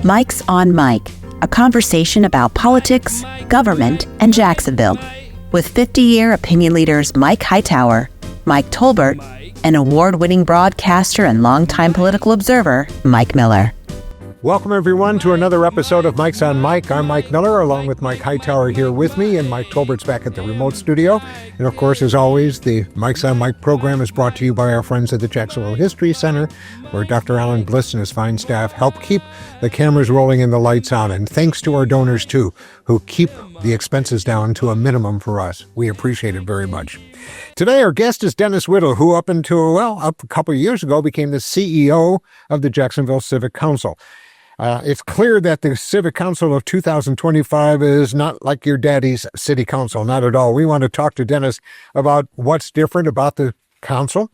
Mike's on Mike, a conversation about politics, government, and Jacksonville, with 50-year opinion leaders Mike Hightower, Mike Tolbert, and award-winning broadcaster and longtime political observer Mike Miller. Welcome, everyone, to another episode of Mike's on Mike. I'm Mike Miller, along with Mike Hightower here with me, and Mike Tolbert's back at the remote studio. And, of course, as always, the Mike's on Mike program is brought to you by our friends at the Jacksonville History Center, where Dr. Alan Bliss and his fine staff help keep the cameras rolling and the lights on. And thanks to our donors, too, who keep the expenses down to a minimum for us. We appreciate it very much. Today, our guest is Dennis Whittle, who up a couple of years ago became the CEO of the Jacksonville Civic Council. It's clear that the Civic Council of 2025 is not like your daddy's city council, not at all. We want to talk to Dennis about what's different about the council,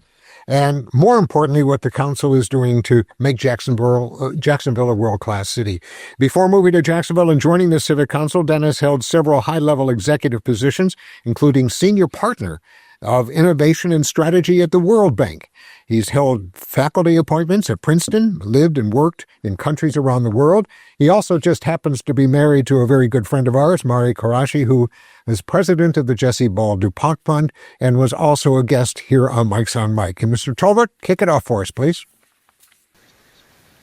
and more importantly, what the council is doing to make Jacksonville a world-class city. Before moving to Jacksonville and joining the Civic Council, Dennis held several high-level executive positions, including senior partner of innovation and strategy at the World Bank. He's held faculty appointments at Princeton, lived and worked in countries around the world. He also just happens to be married to a very good friend of ours, Mari Karashi, who is president of the Jesse Ball DuPont Fund and was also a guest here on Mike's on Mike. And Mr. Tolbert, kick it off for us, please.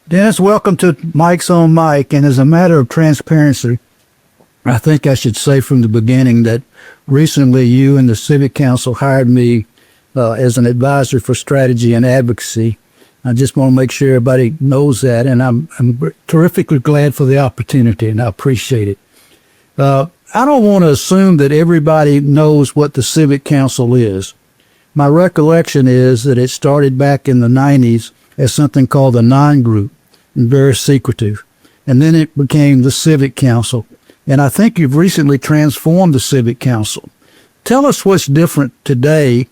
Dennis, welcome to Mike's on Mike. And as a matter of transparency, I think I should say from the beginning that recently you and the Civic Council hired me as an advisor for strategy and advocacy. I just want to make sure everybody knows that, and I'm terrifically glad for the opportunity, and I appreciate it. I don't want to assume that everybody knows what the Civic Council is. My recollection is that it started back in the 90s as something called the non-group, and very secretive, and then it became the Civic Council. And I think you've recently transformed the Civic Council. Tell us what's different today,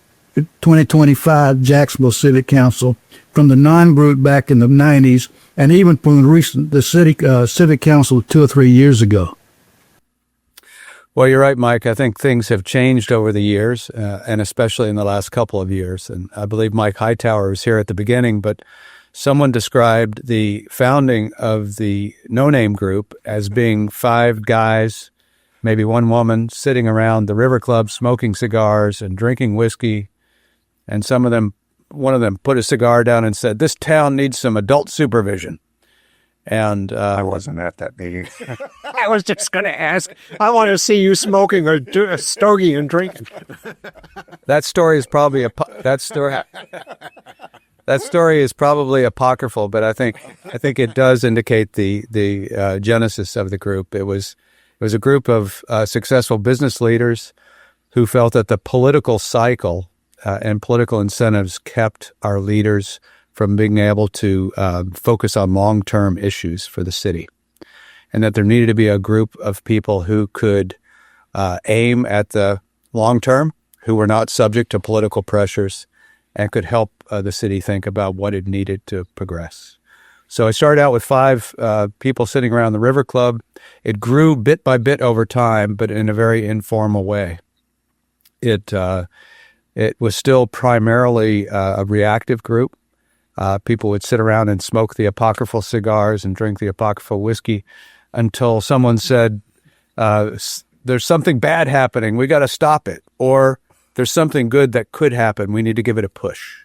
2025 Jacksonville Civic Council, from the non-group back in the 90s, and even from the Civic Council 2 or 3 years ago. Well, you're right, Mike. I think things have changed over the years, and especially in the last couple of years. And I believe Mike Hightower was here at the beginning, but someone described the founding of the No Name Group as being 5 guys, maybe 1 woman, sitting around the River Club smoking cigars and drinking whiskey. And one of them put a cigar down and said, "This town needs some adult supervision." And I wasn't at that meeting. I was just going to ask, I want to see you smoking a stogie and drinking. That story is probably That story is probably apocryphal, but I think it does indicate the genesis of the group. It was a group of successful business leaders who felt that the political cycle and political incentives kept our leaders from being able to focus on long-term issues for the city, and that there needed to be a group of people who could aim at the long term, who were not subject to political pressures, and could help the city think about what it needed to progress. So I started out with 5 people sitting around the River Club. It grew bit by bit over time, but in a very informal way. It was still primarily a reactive group. People would sit around and smoke the apocryphal cigars and drink the apocryphal whiskey until someone said, there's something bad happening, we got to stop it. Or there's something good that could happen, we need to give it a push.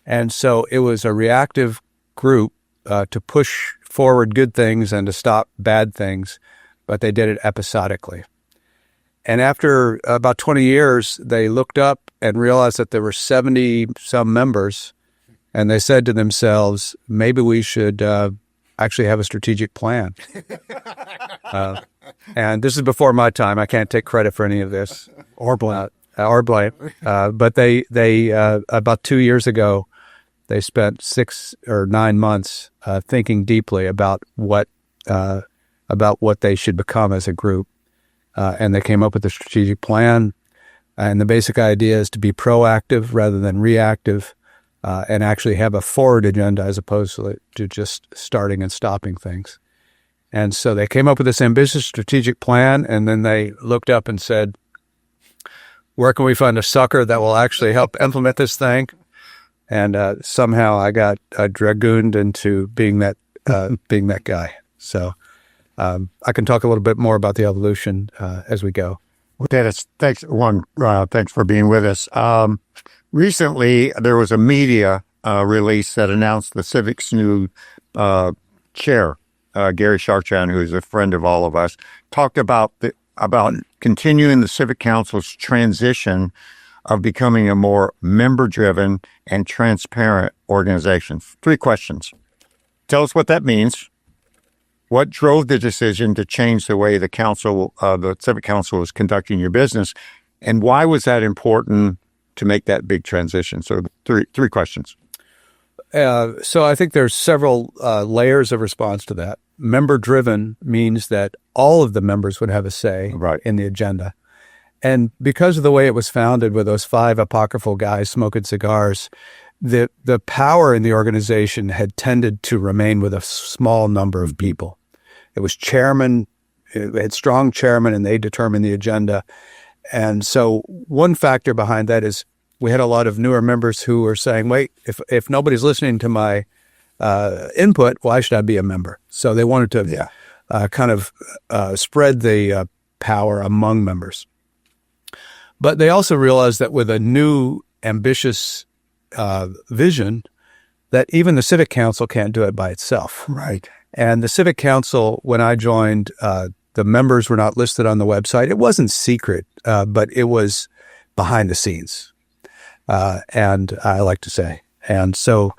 And so it was a reactive group to push forward good things and to stop bad things, but they did it episodically. And after about 20 years, they looked up and realized that there were 70-some members, and they said to themselves, maybe we should actually have a strategic plan. And this is before my time. I can't take credit for any of this. Or blame. But they about 2 years ago, they spent 6 or 9 months thinking deeply about what they should become as a group, and they came up with a strategic plan. And the basic idea is to be proactive rather than reactive, and actually have a forward agenda as opposed to just starting and stopping things. And so they came up with this ambitious strategic plan, and then they looked up and said, where can we find a sucker that will actually help implement this thing? And somehow I got dragooned into being that being that guy. So I can talk a little bit more about the evolution as we go. Well, Dennis, thanks for being with us. Recently, there was a media release that announced the Civic's new chair, Gary Chartrand, who's a friend of all of us, talked about continuing the Civic Council's transition of becoming a more member-driven and transparent organization. 3 questions. Tell us what that means. What drove the decision to change the way the Civic Council is conducting your business, and why was that important to make that big transition? So 3 questions. So I think there's several layers of response to that. Member-driven means that all of the members would have a say in the agenda. And because of the way it was founded with those 5 apocryphal guys smoking cigars, the power in the organization had tended to remain with a small number of people. It was chairman, it had strong chairman, and they determined the agenda. And so one factor behind that is we had a lot of newer members who were saying, wait, if nobody's listening to my input, why should I be a member? So they wanted to kind of spread the power among members. But they also realized that with a new ambitious vision, that even the Civic Council can't do it by itself. Right. And the Civic Council, when I joined, the members were not listed on the website. It wasn't secret, but it was behind the scenes. And I like to say. And so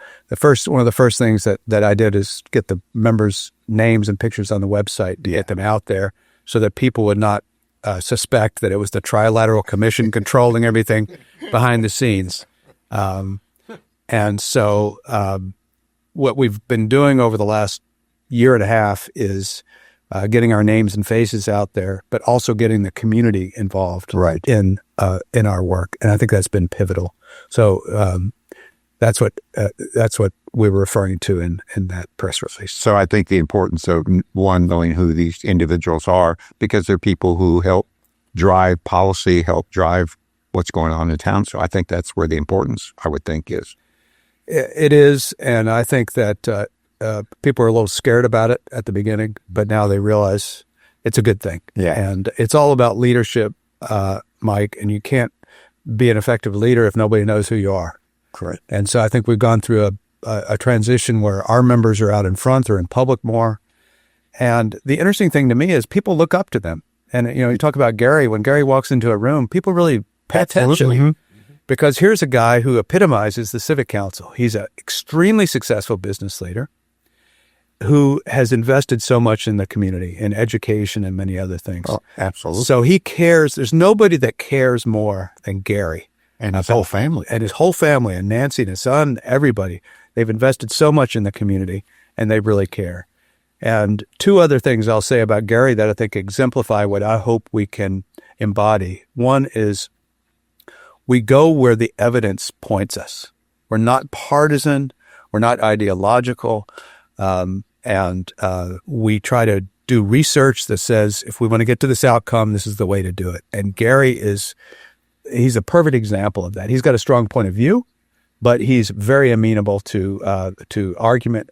one of the first things that I did is get the members' names and pictures on the website to get them out there so that people would not suspect that it was the Trilateral Commission controlling everything behind the scenes. And so what we've been doing over the last year and a half is getting our names and faces out there, but also getting the community involved in our work. And I think that's been pivotal. So that's what we were referring to in that press release. So I think the importance of, one, knowing who these individuals are, because they're people who help drive policy, help drive what's going on in town. So I think that's where the importance, I would think, is. It is, and I think that people are a little scared about it at the beginning, but now they realize it's a good thing. Yeah. And it's all about leadership, Mike, and you can't be an effective leader if nobody knows who you are. Correct. And so I think we've gone through a transition where our members are out in front, they're in public more. And the interesting thing to me is people look up to them. And, you talk about Gary. When Gary walks into a room, people really pay attention. Mm-hmm. Because here's a guy who epitomizes the Civic Council. He's an extremely successful business leader who has invested so much in the community, in education and many other things. Oh, absolutely. So he cares. There's nobody that cares more than Gary. And his whole family. And his whole family, and Nancy and his son, everybody. They've invested so much in the community, and they really care. And 2 other things I'll say about Gary that I think exemplify what I hope we can embody. One is we go where the evidence points us. We're not partisan. We're not ideological. And we try to do research that says, if we want to get to this outcome, this is the way to do it. And Gary he's a perfect example of that. He's got a strong point of view, but he's very amenable to argument,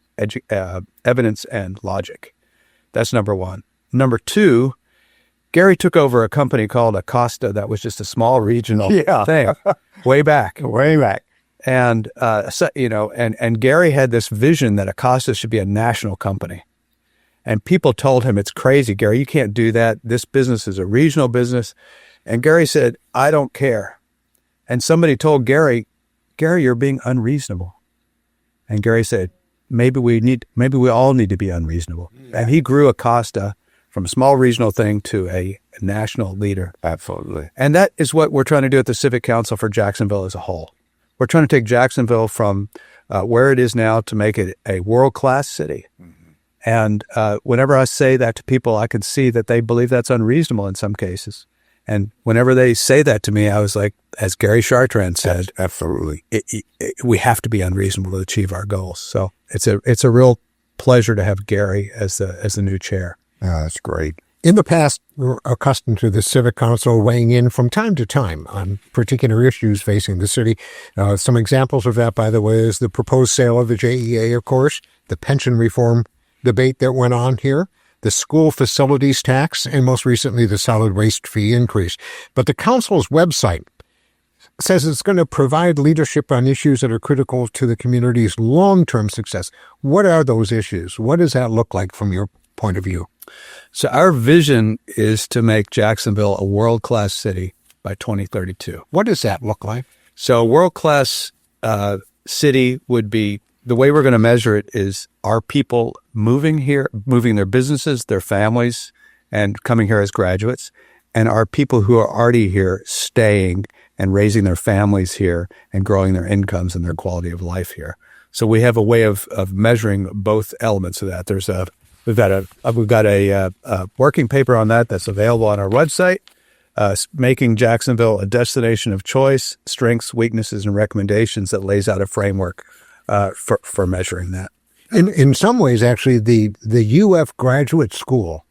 evidence, and logic. That's number 1. Number 2, Gary took over a company called Acosta that was just a small regional thing way back. And and Gary had this vision that Acosta should be a national company. And people told him, it's crazy, Gary, you can't do that. This business is a regional business. And Gary said, I don't care. And somebody told Gary, you're being unreasonable. And Gary said, maybe we all need to be unreasonable. And he grew Acosta from a small regional thing to a national leader. Absolutely. And that is what we're trying to do at the Civic Council for Jacksonville as a whole. We're trying to take Jacksonville from where it is now to make it a world-class city. Mm-hmm. And whenever I say that to people, I can see that they believe that's unreasonable in some cases. And whenever they say that to me, I was like, as Gary Chartrand said, absolutely, we have to be unreasonable to achieve our goals. So it's a real pleasure to have Gary as the new chair. That's great. In the past, we're accustomed to the Civic Council weighing in from time to time on particular issues facing the city. Some examples of that, by the way, is the proposed sale of the JEA, of course, the pension reform debate that went on here, the school facilities tax, and most recently the solid waste fee increase. But the council's website says it's going to provide leadership on issues that are critical to the community's long-term success. What are those issues? What does that look like from your point of view? So our vision is to make Jacksonville a world-class city by 2032. What does that look like? So a world-class city would be, the way we're going to measure it is, are people moving here, moving their businesses, their families, and coming here as graduates? And are people who are already here staying and raising their families here and growing their incomes and their quality of life here? So we have a way of measuring both elements of that. We've got a working paper on that that's available on our website, Making Jacksonville a Destination of Choice, Strengths, Weaknesses, and Recommendations, that lays out a framework for measuring that. In some ways, actually, the UF graduate school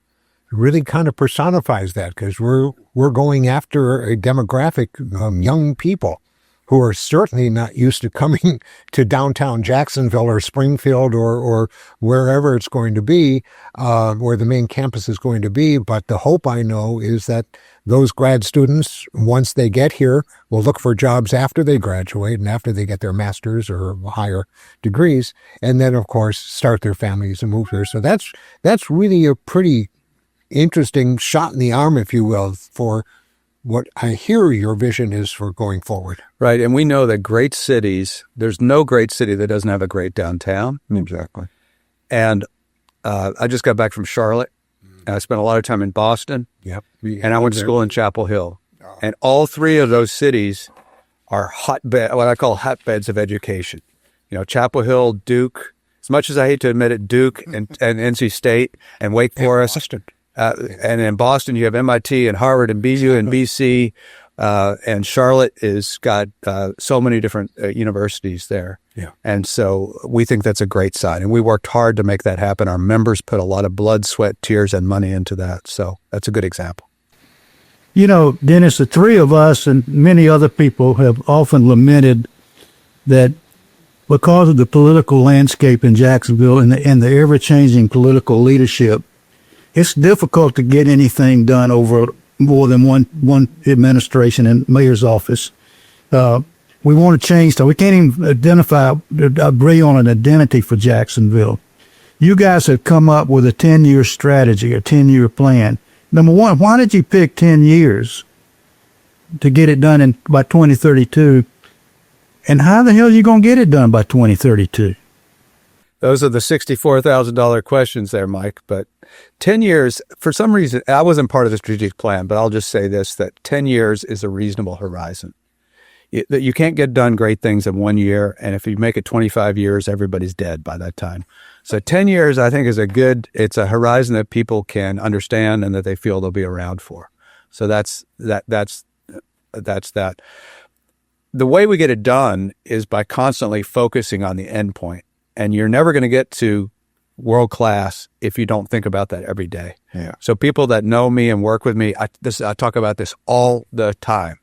really kind of personifies that, because we're going after a demographic of young people who are certainly not used to coming to downtown Jacksonville or Springfield or wherever it's going to be, where the main campus is going to be. But the hope, I know, is that those grad students, once they get here, will look for jobs after they graduate and after they get their master's or higher degrees, and then, of course, start their families and move here. So that's really a pretty interesting shot in the arm, if you will, for what I hear your vision is for going forward. Right. And we know that great cities, there's no great city that doesn't have a great downtown. Exactly. And I just got back from Charlotte. And I spent a lot of time in Boston. Yep. And I went to school in Chapel Hill. And all three of those cities are what I call hotbeds of education. Chapel Hill, Duke, as much as I hate to admit it, Duke and NC State and Wake Forest. Boston. And in Boston, you have MIT and Harvard and BU and BC, and Charlotte is got so many different universities there. Yeah. And so we think that's a great sign. And we worked hard to make that happen. Our members put a lot of blood, sweat, tears, and money into that. So that's a good example. Dennis, the three of us and many other people have often lamented that because of the political landscape in Jacksonville and the ever-changing political leadership, it's difficult to get anything done over more than one administration and mayor's office. We want to change, so we can't even agree on an identity for Jacksonville. You guys have come up with a 10-year strategy, a 10-year plan. Number one, why did you pick 10 years to get it done by 2032? And how the hell are you going to get it done by 2032? Those are the $64,000 questions there, Mike. But 10 years, for some reason, I wasn't part of the strategic plan, but I'll just say this, that 10 years is a reasonable horizon. You can't get done great things in 1 year, and if you make it 25 years, everybody's dead by that time. So 10 years, I think, it's a horizon that people can understand and that they feel they'll be around for. So that's that. The way we get it done is by constantly focusing on the end point. And you're never going to get to world class if you don't think about that every day. Yeah. So people that know me and work with me, I talk about this all the time.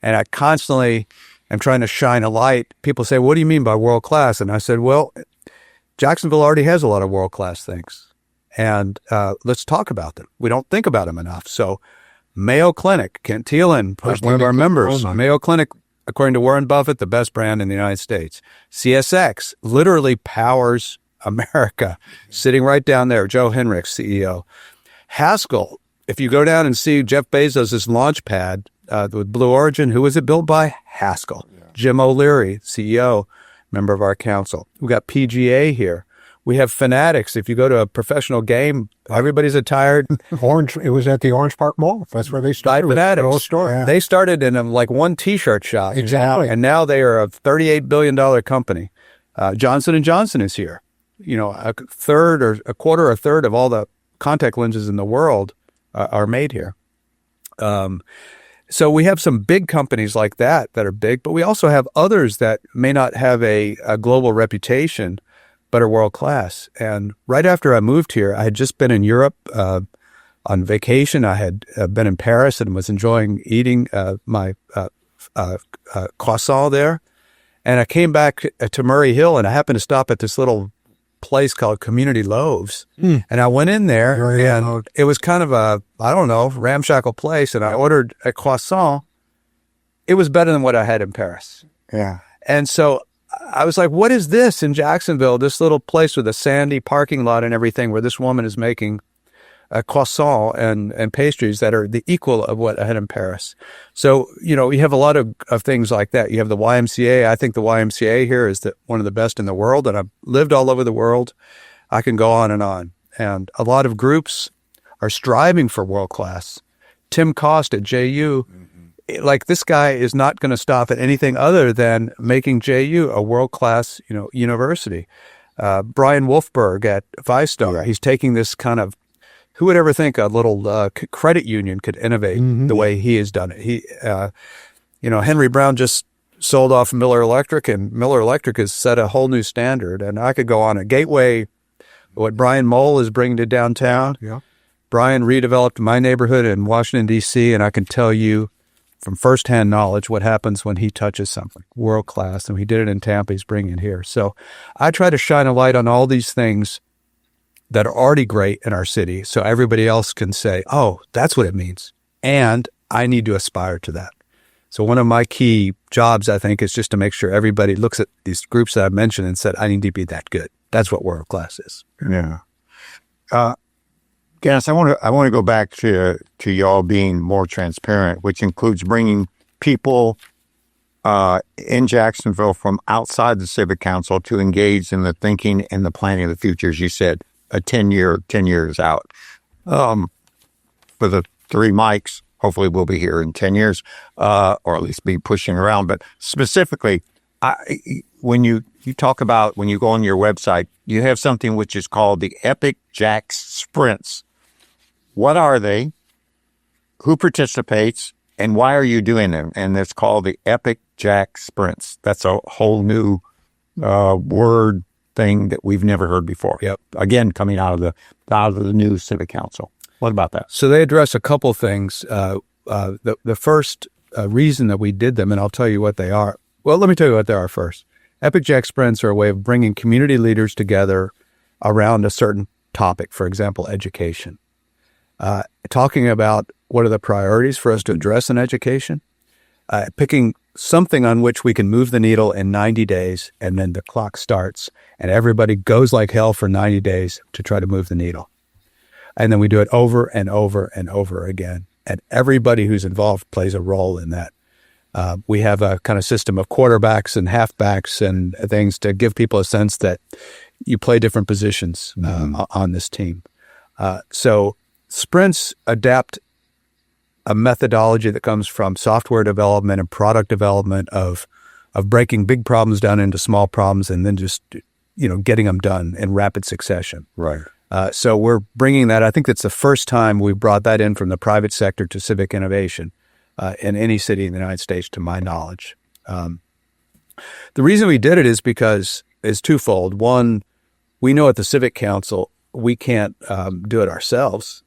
And I constantly am trying to shine a light. People say, what do you mean by world class? And I said, well, Jacksonville already has a lot of world class things. And let's talk about them. We don't think about them enough. So Mayo Clinic, Kent Thielen, one of our members, Mayo Clinic, according to Warren Buffett, the best brand in the United States. CSX literally powers America, sitting right down there. Joe Henrich, CEO. Haskell, if you go down and see Jeff Bezos' launch pad with Blue Origin, who was it built by? Haskell. Yeah. Jim O'Leary, CEO, member of our council. We got PGA here. We have Fanatics. If you go to a professional game, everybody's attired. It was at the Orange Park Mall. That's where they started. Fanatics. The store. Yeah. They started in one T-shirt shop. Exactly. And now they are a $38 billion company. Johnson & Johnson is here. A third of all the contact lenses in the world are made here. So we have some big companies like that are big, but we also have others that may not have a global reputation, but are world class. And right after I moved here, I had just been in Europe on vacation. I had been in Paris and was enjoying eating my croissant there. And I came back to Murray Hill, and I happened to stop at this little place called Community Loaves. And I went in there and it was kind of a, I don't know, ramshackle place. And I ordered a croissant. It was better than what I had in Paris. Yeah. And so I was like, what is this in Jacksonville, this little place with a sandy parking lot and everything where this woman is making a croissant and pastries that are the equal of what I had in Paris. So, you know, you have a lot of things like that. You have the YMCA. I think the YMCA here is one of the best in the world, and I've lived all over the world. I can go on. And a lot of groups are striving for world class. Tim Cost at JU, like this guy is not going to stop at anything other than making JU a world class, you know, university. Brian Wolfberg at ViStar, he's taking this kind of, who would ever think a little credit union could innovate the way he has done it? You know, Henry Brown just sold off Miller Electric, and Miller Electric has set a whole new standard. And I could go on. A Gateway, what Brian Mole is bringing to downtown. Yeah. Brian redeveloped my neighborhood in Washington, D.C., and I can tell you from firsthand knowledge what happens when he touches something world class. And he did it in Tampa. He's bringing it here. So I try to shine a light on all these things that are already great in our city, so everybody else can say, oh, that's what it means. And I need to aspire to that. So one of my key jobs, I think, is just to make sure everybody looks at these groups that I've mentioned and said, I need to be that good. That's what world class is. Yeah. Dennis, I want to go back to y'all being more transparent, which includes bringing people in Jacksonville from outside the Civic Council to engage in the thinking and the planning of the future, as you said, 10 years out. For the three Mikes, hopefully we'll be here in 10 years, or at least be pushing around. But specifically, when you talk about, when you go on your website, you have something which is called the Epic Jax Sprints. What are they? Who participates? And why are you doing them? And it's called the Epic Jax Sprints. That's a whole new word thing that we've never heard before. Yep. Again, coming out of the new Civic Council. What about that? So they address a couple things. The first reason that we did them, and I'll tell you what they are. Well, let me tell you what they are first. Epic Jack Sprints are a way of bringing community leaders together around a certain topic, for example, education. Talking about what are the priorities for us to address in education, picking something on which we can move the needle in 90 days, and then the clock starts, and everybody goes like hell for 90 days to try to move the needle. And then we do it over and over and over again. And everybody who's involved plays a role in that. We have a kind of system of quarterbacks and halfbacks and things to give people a sense that you play different positions on this team. So sprints adapt a methodology that comes from software development and product development of breaking big problems down into small problems and then just, you know, getting them done in rapid succession. Right. So we're bringing that. I think that's the first time we brought that in from the private sector to civic innovation in any city in the United States, to my knowledge. The reason we did it is because it's twofold. One, we know at the Civic Council, we can't do it ourselves.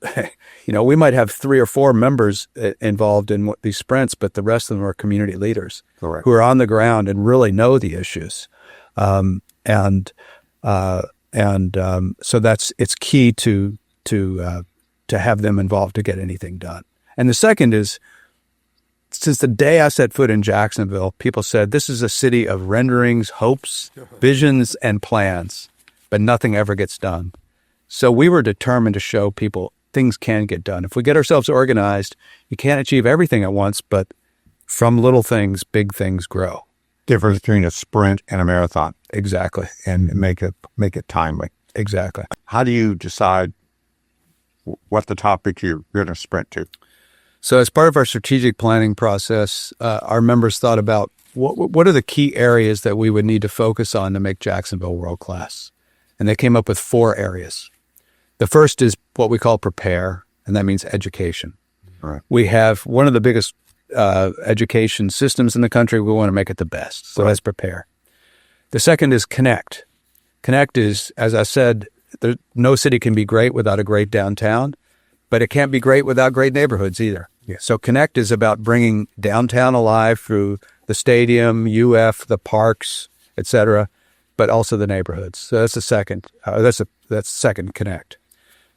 You know, we might have 3 or 4 members involved in these sprints, but the rest of them are community leaders. Correct. Who are on the ground and really know the issues. So it's key to have them involved to get anything done. And the second is, since the day I set foot in Jacksonville, people said this is a city of renderings, hopes, visions, and plans, but nothing ever gets done. So we were determined to show people things can get done. If we get ourselves organized, you can't achieve everything at once, but from little things, big things grow. Difference between a sprint and a marathon. Exactly. And make it timely. Exactly. How do you decide what the topic you're going to sprint to? So as part of our strategic planning process, our members thought about what are the key areas that we would need to focus on to make Jacksonville world class. And they came up with 4 areas. The first is what we call prepare, and that means education. Right. We have one of the biggest education systems in the country. We want to make it the best. So let's prepare. The second is connect. Connect is, as I said, no city can be great without a great downtown, but it can't be great without great neighborhoods either. Yeah. So connect is about bringing downtown alive through the stadium, UF, the parks, etc., but also the neighborhoods. So that's the second. That's second connect.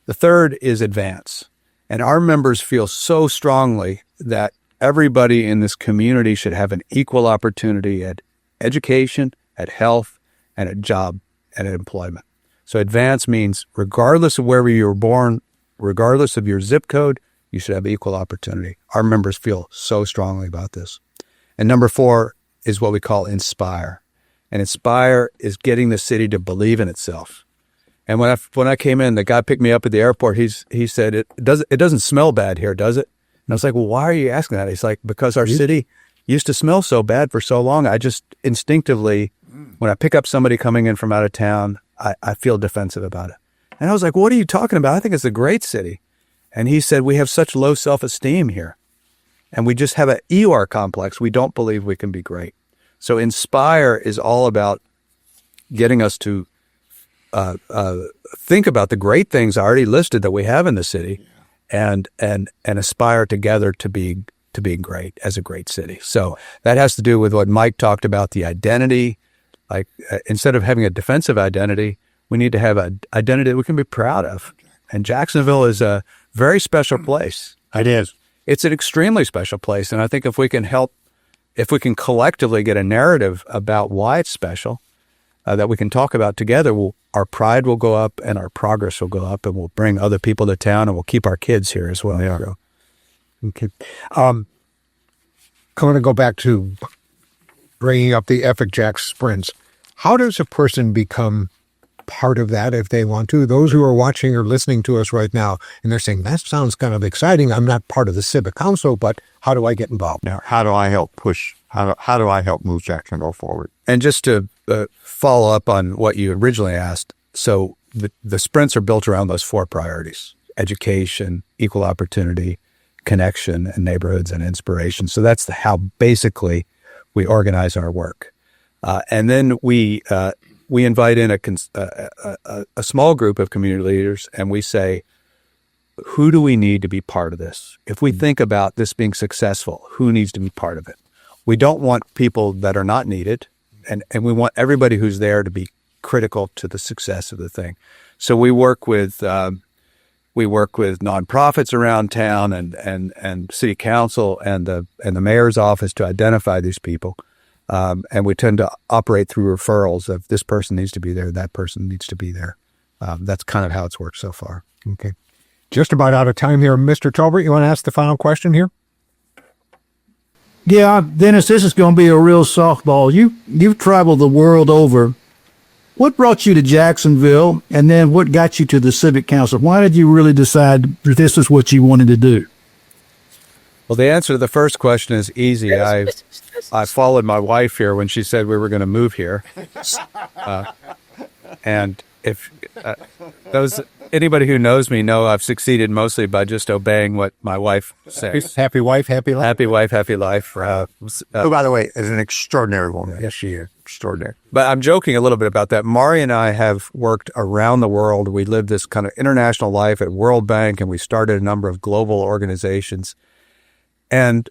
The third is advance, and our members feel so strongly that everybody in this community should have an equal opportunity at education, at health, and at job and at employment. So advance means regardless of where you were born, regardless of your zip code, you should have equal opportunity. Our members feel so strongly about this. And number 4 is what we call inspire. And inspire is getting the city to believe in itself. And when I came in, the guy picked me up at the airport. He said, it doesn't smell bad here, does it? And I was like, well, why are you asking that? He's like, because our city used to smell so bad for so long. I just instinctively, when I pick up somebody coming in from out of town, I feel defensive about it. And I was like, what are you talking about? I think it's a great city. And he said, we have such low self-esteem here. And we just have an Eeyore complex. We don't believe we can be great. So inspire is all about getting us to think about the great things I already listed that we have in the city, and aspire together to being great as a great city. So that has to do with what Mike talked about, the identity. Like instead of having a defensive identity, we need to have an identity that we can be proud of. And Jacksonville is a very special place. It is. It's an extremely special place. And I think if we can collectively get a narrative about why it's special, that we can talk about together, our pride will go up and our progress will go up, and we'll bring other people to town, and we'll keep our kids here as well. Yeah. Okay. I'm going to go back to bringing up the Epic Jack sprints. How does a person become part of that if they want to? Those who are watching or listening to us right now, and they're saying, that sounds kind of exciting. I'm not part of the Civic Council, but how do I get involved? Now, how do I help push? How do I help move Jacksonville forward? And just to follow up on what you originally asked, so the sprints are built around those 4 priorities: education, equal opportunity, connection, and neighborhoods and inspiration. So that's how basically we organize our work. And then we invite in a small group of community leaders, and we say, who do we need to be part of this? If we think about this being successful, who needs to be part of it? We don't want people that are not needed, and we want everybody who's there to be critical to the success of the thing. So we work with nonprofits around town and city council and the mayor's office to identify these people. And we tend to operate through referrals of this person needs to be there, that person needs to be there. That's kind of how it's worked so far. Okay. Just about out of time here. Mr. Tolbert, you want to ask the final question here? Yeah, Dennis, this is going to be a real softball. You've traveled the world over. What brought you to Jacksonville, and then what got you to the Civic Council? Why did you really decide that this is what you wanted to do? Well, the answer to the first question is easy. I followed my wife here when she said we were going to move here. And if anybody who knows me know I've succeeded mostly by just obeying what my wife says. Happy wife, happy life. Happy wife, happy life. Who, by the way, is an extraordinary woman. Yes, she is. Extraordinary. But I'm joking a little bit about that. Mari and I have worked around the world. We lived this kind of international life at World Bank, and we started a number of global organizations. And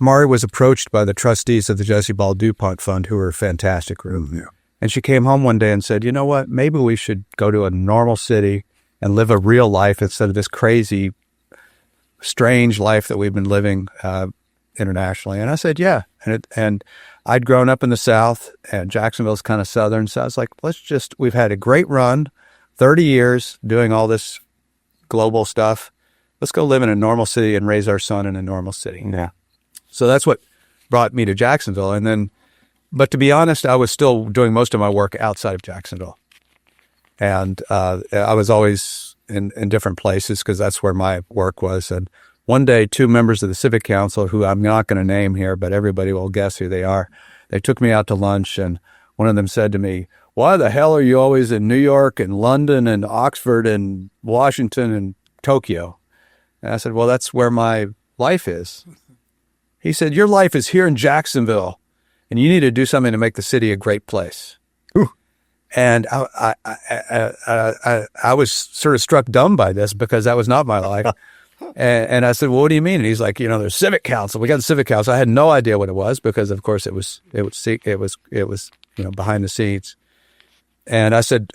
Mari was approached by the trustees of the Jesse Ball DuPont Fund, who were a fantastic group. Yeah. And she came home one day and said, you know what, maybe we should go to a normal city and live a real life instead of this crazy, strange life that we've been living internationally. And I said, yeah. And I'd grown up in the South, and Jacksonville's kind of Southern. So I was like, we've had a great run, 30 years doing all this global stuff. Let's go live in a normal city and raise our son in a normal city. Yeah. So that's what brought me to Jacksonville. But to be honest, I was still doing most of my work outside of Jacksonville. And I was always in different places because that's where my work was. And one day, 2 members of the Civic Council, who I'm not going to name here, but everybody will guess who they are, they took me out to lunch, and one of them said to me, why the hell are you always in New York and London and Oxford and Washington and Tokyo? And I said, well, that's where my life is. He said, your life is here in Jacksonville, and you need to do something to make the city a great place. Ooh. And I was sort of struck dumb by this because that was not my life. And I said, well, what do you mean? And he's like, there's Civic Council. We got the Civic Council. I had no idea what it was because, of course, it was behind the scenes. And I said,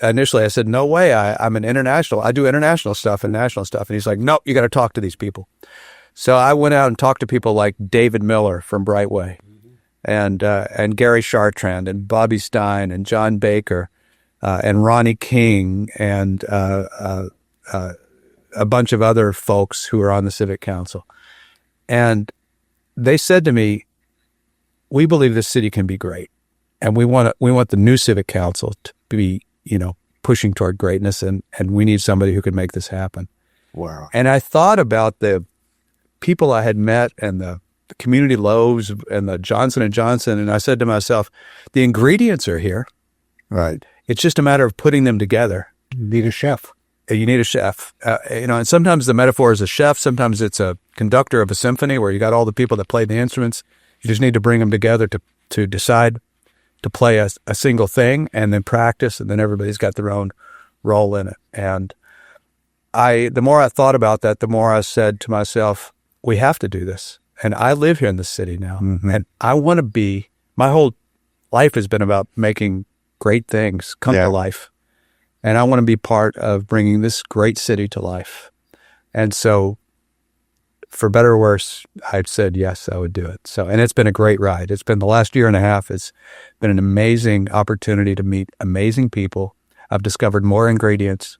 no way. I'm an international. I do international stuff and national stuff. And he's like, no, you got to talk to these people. So I went out and talked to people like David Miller from Brightway, and Gary Chartrand and Bobby Stein and John Baker, and Ronnie King and a bunch of other folks who are on the Civic Council. And they said to me, we believe this city can be great. And we want the new Civic Council to be, pushing toward greatness, and we need somebody who can make this happen. Wow. And I thought about the people I had met and the Community Loaves and the Johnson & Johnson, and I said to myself, the ingredients are here. Right. It's just a matter of putting them together. You need a chef. You need a chef. And sometimes the metaphor is a chef. Sometimes it's a conductor of a symphony where you got all the people that play the instruments. You just need to bring them together to decide to play a single thing, and then practice, and then everybody's got their own role in it. And the more I thought about that, the more I said to myself, we have to do this. And I live here in the city now, and I want to my whole life has been about making great things come to life. And I want to be part of bringing this great city to life. And so, for better or worse, I said yes, I would do it. So, and it's been a great ride. It's been the last year and a half. It's been an amazing opportunity to meet amazing people. I've discovered more ingredients,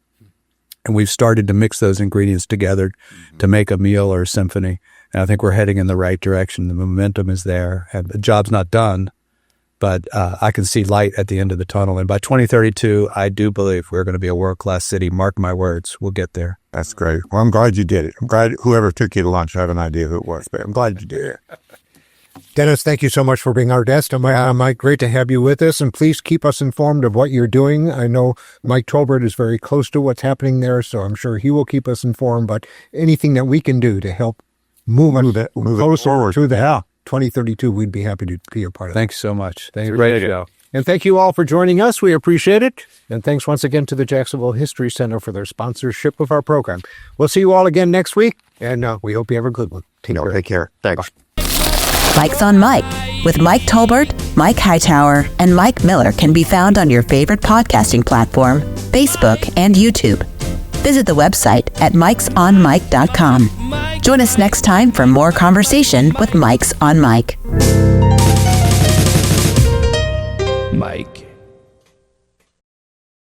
and we've started to mix those ingredients together to make a meal or a symphony. And I think we're heading in the right direction. The momentum is there, and the job's not done, but I can see light at the end of the tunnel. And by 2032, I do believe we're going to be a world-class city. Mark my words, we'll get there. That's great. Well, I'm glad you did it. I'm glad whoever took you to lunch, I have an idea who it was, but I'm glad you did it. Dennis, thank you so much for being our guest. Mike, great to have you with us, and please keep us informed of what you're doing. I know Mike Tolbert is very close to what's happening there, so I'm sure he will keep us informed, but anything that we can do to help move it forward to the 2032, we'd be happy to be a part of it. Thanks so much. Thank you. Great show. And thank you all for joining us. We appreciate it. And thanks once again to the Jacksonville History Center for their sponsorship of our program. We'll see you all again next week, and we hope you have a good one. Take care. Thanks. Bye. Mike's on Mike with Mike Tolbert, Mike Hightower, and Mike Miller can be found on your favorite podcasting platform, Facebook, and YouTube. Visit the website at mikesonmike.com. Join us next time for more conversation with Mike's on Mike.